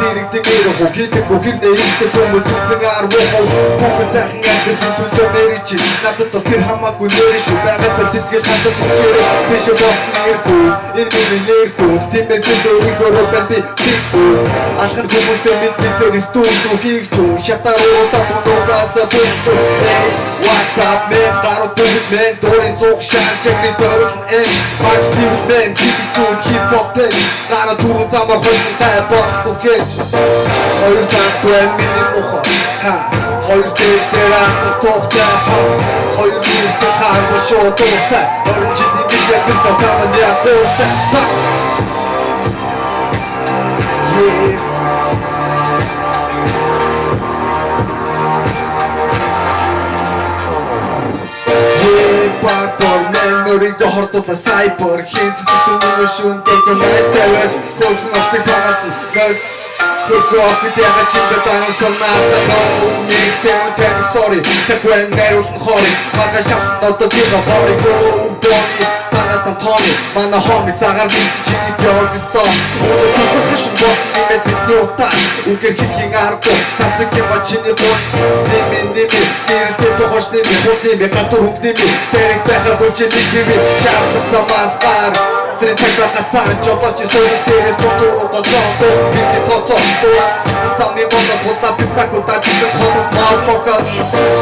иргэдэг ирэх үү гэдэг үхэр нэртэй хүмүүс үзэн арвуу бүгд захин амьдрын төлөө мэрэж надад тэр хамаагүй нэрш байгаад сэтгэл хандаж чирээ биш болсон ирхүү энэ нэрхүү тиймээс өөрийгөө бати тийхүү анхан хүмүүсээ мэдээ студ үхийг чуу шатаруудаа тунугаас бүлцүү what's up man гаруу бүгд мен дөрийн цог шаачны дөрвөн Max Steven типсүүд хип-хоптэй гараа дөрвөн замаар хойтой бохгүй гэж хоёр таггүй миний мохоо хоёр дээр тохтой хоёр нүртэй харна шоу тохтой хоёр жилийн бижээ тасаа яа тохтой Өөрийгөө хордуулна сайбер хин цэцэн шүүн дээгүүр найдвар хөлн авдаг танаас хөлгөөг дэга чимдэ танаас санаатаа нэг тэмдэг sorry тэгвэл нэрсэн хори мага шавсан одоо тийм боригоо бони танаас тони мана хоми сагаар чиний бёргстон өөрөөр бот нэмэт битнуутаа үгээр хийхин арга тасаг юм чиний бот нэмэ гэрэлтэй зохош нэмэ хотны бекатур хөнгнэмэ тэрэг байхаа бүчэний гэмэ чарта замасгар тэр цагтаа цаан жолооч суур дээрээс тутуу голоо бидний тооцоо замны бондо хотаа пистакута чисэн хотос мал фокус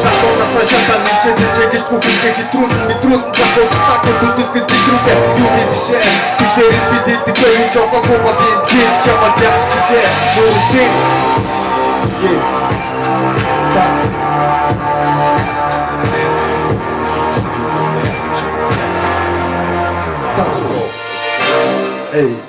татонаса шатан чэжэгэл кухинчэ хитрүүл мэдрүүл захоо сако дутук гэдрүүл юу бишээ тэр бидний тэр жолоо комбин тийм чамаа яачтэй мөрсин Hey.